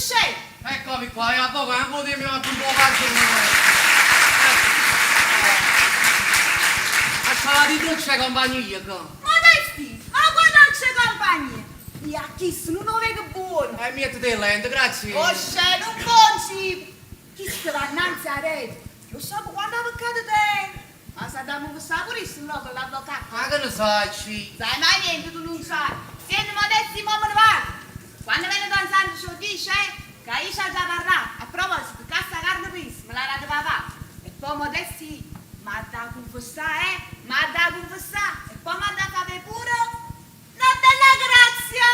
sei? Eccomi qua, e a poco anche dimmi un po' faccio. Lasciala di dolce compagnia qua. Ma dai sti, ma qua non c'è compagnia. E a chi non lo vedo buono. Mettiti lento, grazie. Oh, c'è, non conci. Chi sta va innanzi a rete? Lo so quando avvocato te. Ma sa da un saporissimo no, con l'avvocato. Ma che ne sai? Sai mai niente, tu non sai. Siete modesti, ma me ne va. Quando viene danzando ci dice che io già parla. A proposito, cassa carne pis, me la date papà. E poi modesti, ma da confessare, ma da confessare. E poi ma da capire pure. Non della grazia.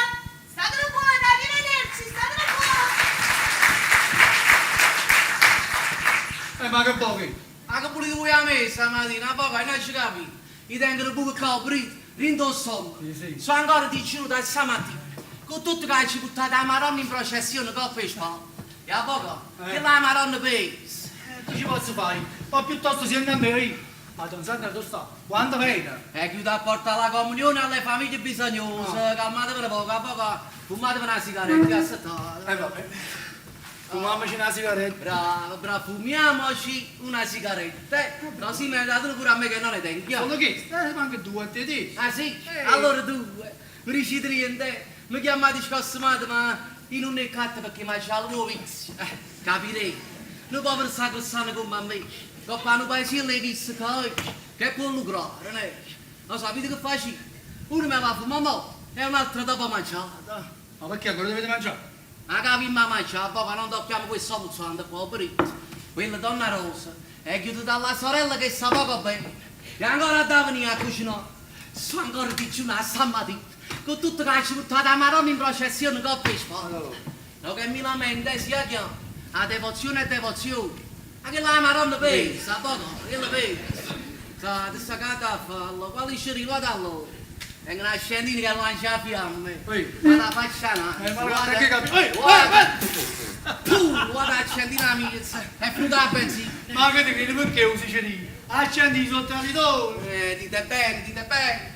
State buona, arrivederci, state buona. Ma che pochi? Anche pure voi a me stamattina, a poco non ci capi. I tengono buco coprito, rindossano. Sì. Sono ancora di giro da stamattina. Con tutto che ci buttate la Madonna in processione con pesce. E a poco, che la Madonna pesa. Che ci posso fare? O piuttosto siamo a me. Ma Don Sandro dove sta? Quando viene? E chiude a portare la comunione alle famiglie bisognose. Calmatevi un po', a poco, fumatevi una sigaretta, assettate. Vabbè. Fumiamoci una sigaretta. Bravo, fumiamoci una sigaretta. Così mi hai dato pure a me che non ne tengo. Sono chi? Manca due a te. Ah sì? Allora due. Mi riuscite niente? Mi chiamate scossumato, ma io non è catto perché mi c'ha il nuovo vizio. Capirei. Non può pensare che sanno come me. Che fanno paese le visse che può lucrare, ne? Non sapete che faccio? Uno mi va a fumare e un altro dopo mangiare. Ma perché quello dovete mangiare? Ma capimmo mangiare, poi non tocchiamo questo puzzante, poverito. Quella donna rosa è chiusa dalla sorella che sa poco bene. E ancora da venire a cucinare. Sono ancora di giù a stamattina. Con tutto che ci portate a Madonna in processione con pesce. No che mi lamenta sia chiaro. A devozione è devozione. Ma che la Madonna pesa, poco, che la pesa. Sa, ti sta cata a fallo, quali ci arrivate allora? Vengono a scendere che lancia a fiamme. Ma la facciano. Ma perché capi? Guarda, accendi la mizza. È finita la benzina. Ma che perché usi cerino? Accendi i sottolitori. Dite bene, dite bene.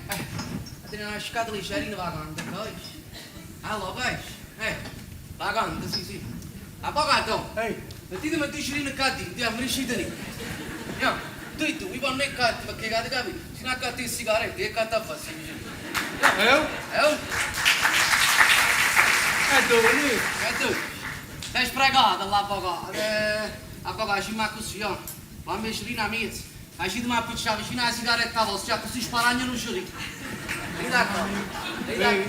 Tiene una scatola di cerino vacante, poi. Allora, poi. Vacante, sì. A poco, mettitemi due cerino cattivi, mi riuscite lì. Tu, mi fanno i catti, perché capi? Se non catti le sigarette, che catti a fare? E dove? E tu? Sei sprecato l'avvocato. L'avvocato ci ma così, ma mi cerina mezzo. Hai ci ma piccina vicino alla sigaretta vostra, così sparagno non ci ridi. Vedi qua?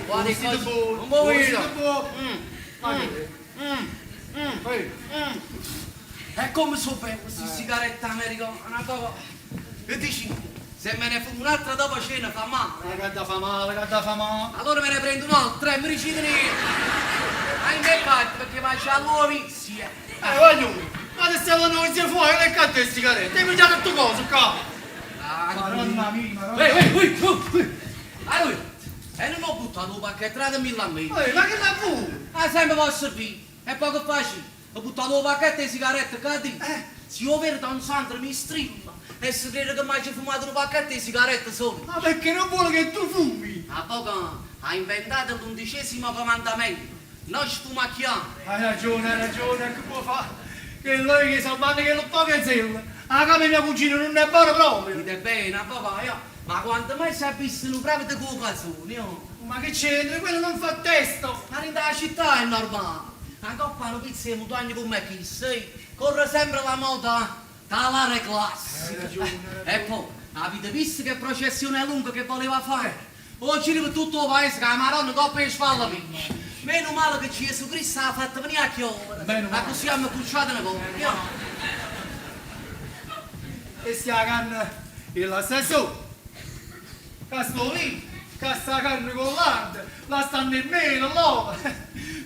Guarda i cosi. Un po' E come sapevo questa sigaretta americana, poco. E dici, se me ne fumo un'altra dopo cena fa male. Che da fa male. Allora me ne prendo un'altra e mi ricide niente. Ma in me catti perché faccio la nuova vizia. Voglio. Ma se stiamo noi sia fuori, le cante le sigarette. Hai mangiato tutto cosa, qua? Madonna mia, Allora, e non ho buttato un pacchetto da 1000 a me. Ma che la fu? Ah, sempre può servire. È poco facile. Ho buttato un pacchetto di sigarette, cadi. Se io vedo Don Sandro mi strilla. E si crede che mai ci fumato un pacchetto di sigarette solo. Ma perché non vuole che tu fumi? A poco ha inventato l'11° comandamento. Non sfumacchiare. Hai ragione, che può fare? Che lei che sa bene che lo tocca è zella. La casa mia cugina non è buona proprio. Dite bene, a poco, ma quando mai si è visto un bravo di cocazione, Ma che c'entra? Quello non fa testo. Ma in da città è normale. La coppa non pizza e mutagni come chi sei. Corre sempre la moda dalla classica. E poi, avete visto che processione lunga che voleva fare? Oggi per tutto il paese che la Madonna coppa e spalla piccola. Meno male che Gesù Cristo ha fatto venire a chiovere. Ma così abbiamo cucciato una cosa. E stia carne è la stesso. Che sto lì, che sta carne con l'arte, la stanno in meno, l'uovo.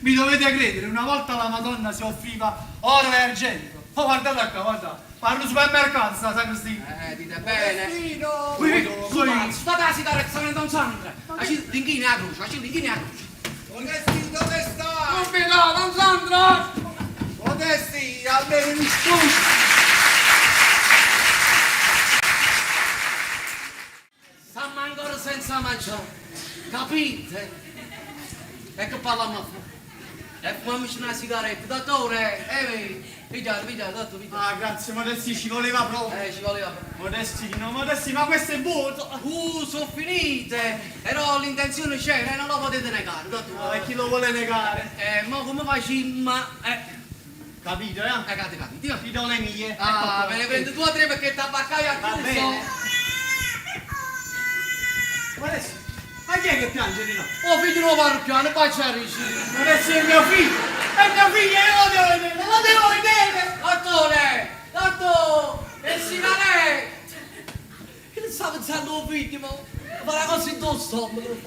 Mi dovete credere, una volta la Madonna si offriva oro e argento. Oh, guardate qua, guardate. Parlo al supermercato, sta Sacristina. Dite bene. Qui. State la sigaretta, non Don Sandro. L'inchini a croce, l'inchini a croce. Modesti, dove sta? Non mi dà, Don Sandro! Modesti, almeno mi scusi. Stiamo ancora senza mangiare, capite? E che parliamo a fare? E fumiamoci una sigaretta, dottore, pigliate, dottore, pigliate. Ah, grazie, Modesti, ci voleva proprio. Ci voleva. Modestino, Modestino, ma questo è vuoto. Sono finite! Però l'intenzione c'era, non lo potete negare, dottore. E chi lo vuole negare? Ma come facciamo? Capito, eh? Capito, io. Ti do le mie. Ah, me ne prendo 2 o 3 perché tabaccaio a Va chiuso. bene. Modesti, ma chi è che piange di no? Oh, figlio non va piano, baciarici. Modesti è mio figlio! È mio figlio, io lo devo vedere! Lo devo vedere! Dottore, è sigaretta. Io non stavo pensando un figlio, ma la cosa in tuo stomaco.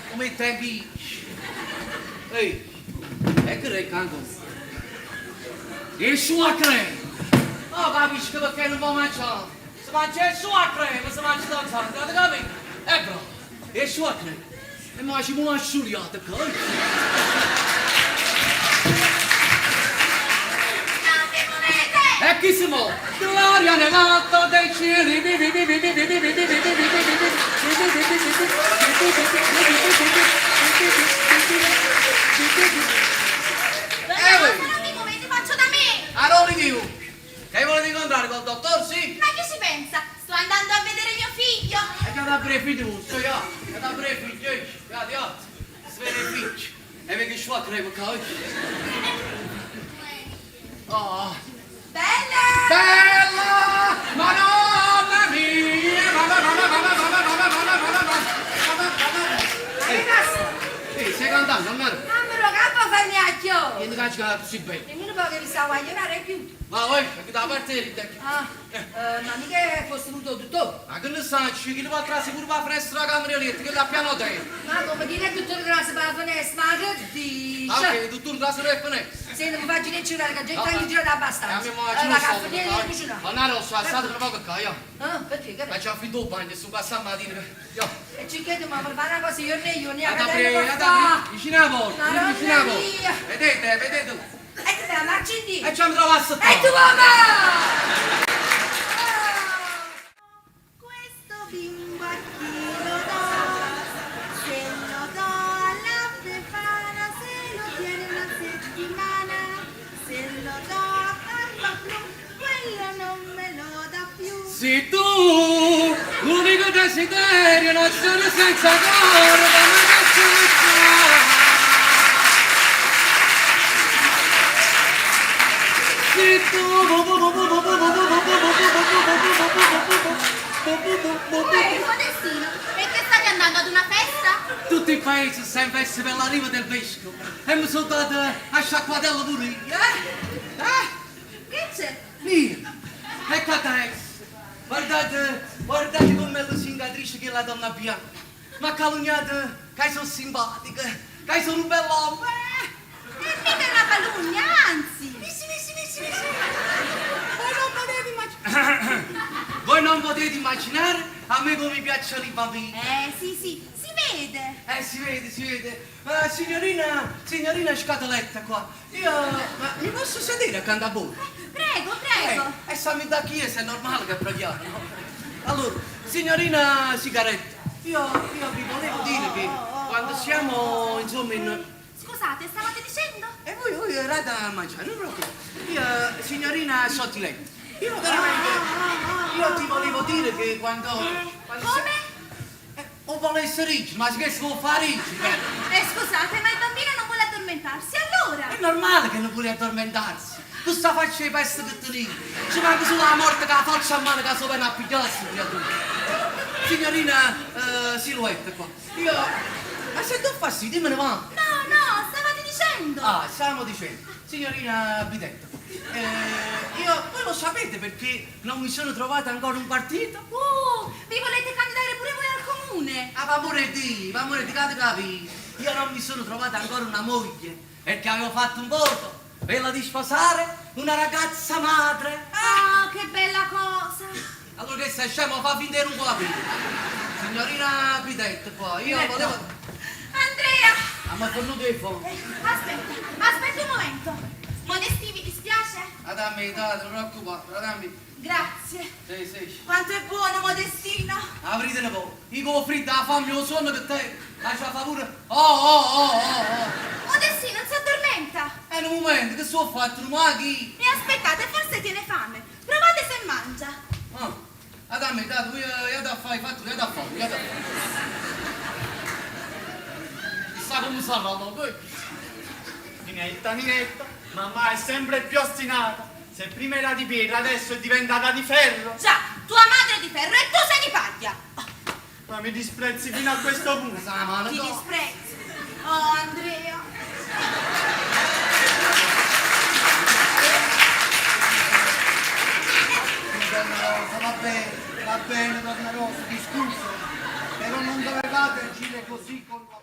Come te bici. Ehi, è che è canto. Il suo crema! Oh, capisci che perché non può mangiare? Si mangia il suo crema, si mangia danzante, avete capito? Bravo, il suo crema. E mangi una sciugliata, Non vi muovete! E chi si muove? Gloria nell'alto dei cieli, Se non vi muovete faccio da me! allora io, che volete incontrare col dottor, sì? Ma che ci pensa? Sto andando a vedere mio figlio! E che da bre fiducia, che da bre figlio, che svere figlio. E vedi che sua crema, che oh. Bella! Bella Madonna mia! Stai cantando, almeno? Amaro capo fagnacchio! Niente che ci così bene. Nemmeno che mi stavo a llorare più. Ma vuoi? Che da parte di te? Ma mica fosse venuto tutto. Ma che ne sai? Chi ne va a trassi pure la finestra della camera lì, che la piano te? Ma come dire tutto il grasso per la finestra, ma che dici? Ah, ok, tutto il caso del finestra. Se non mi faccio né girare, che già tanto girato abbastanza. La La caffettiera e la cucina. Ma non rosso, alzate una poco qua, io. Perché? Che Ma c'è affitto il bagno, su questa mattina. Io. E ci chiedo, ma per fare una cosa io ne io, ne a Ad vedere aprire, cosa ad fa. aprire, vicino a voi, Madonna vicino a voi. mia. Vedete. E che te la marci di? E ci andrò a saltare. E tu mamma! Questo bimbo a chi lo do? Se lo do alla Stefana, se lo tiene una settimana. Se lo do a Carlo Blu, quello non me lo dà più. Se tu, l'unico desiderio, non sono senza cuore, ma che ci sta? Se tu, Modestino, e che state andando ad una festa? tutti i paesi sta in festa per l'arrivo del vescovo e mi sono dato a sciacquatello pure io, Che c'è? Mia, ecco a te, guardate come lo singatrice che è la donna bianca, ma calunniate che sono simpatica, che sono un bell'uomo, E mica è una calunnia, anzi! Voi non potete immaginare a me come piacciono i bambini. Sì, si vede! Si vede. Signorina Scatoletta qua. Ma mi posso sedere accanto a voi? Prego! E stammi da chiesa, è normale che preghiamo. Allora, signorina Sigaretta, io vi volevo dire che quando siamo, insomma, in... Scusate, stavate dicendo? E voi erate a mangiare, non preoccupate. Signorina Sottiletta, io veramente... Io ti volevo dire che quando... Come? Non vuole essere ricci, ma che si può fare ricci? Scusate, ma il bambino non vuole addormentarsi, allora? È normale che non vuole addormentarsi. Questa faccia di peste che ti dico. Ci manca solo la morte che la faccia a mano che so bene a pigliarsi, creatura. Signorina Silhouette qua. Ma se tu fastidio, me ne va. No, stavate dicendo! Stiamo dicendo. Signorina Bidetta. Voi lo sapete perché non mi sono trovata ancora un partito? Vi volete candidare pure voi al comune? Va amore di, capi? Io non mi sono trovata ancora una moglie perché avevo fatto un voto. Quella di sposare una ragazza madre. Che bella cosa! Allora che stai scemo, fa finire un po' la vita. Signorina Bidetta qua, io volevo... Andrea! Ma con lui che fa? Aspetta un momento. Modesti, vi dispiace? Dammi, dai, non preoccupare, dammi. Grazie. Sì. Quanto è buono, Modestino. Apritene poi. Io con freddo, la fame, lo sonno che te. Lascia fa pure... Oh. Modestino, un momento, che so ho fatto, non maghi? E aspettate, forse tiene fame. Provate se mangia. Ah, dammi, dai, tu io da fare, fatto, io da fare, io da fare. Chissà come sarà, allora, Ninetta, mamma è sempre più ostinata. Se prima era di pietra, adesso è diventata di ferro. Già, tua madre è di ferro e tu sei di paglia. Ma mi disprezzi fino a questo punto. sa mano, Ti no. disprezzi. Oh, Andrea. Donna Rosa, va bene, donna Rosa, mi scuso, però non dovevate agire così con la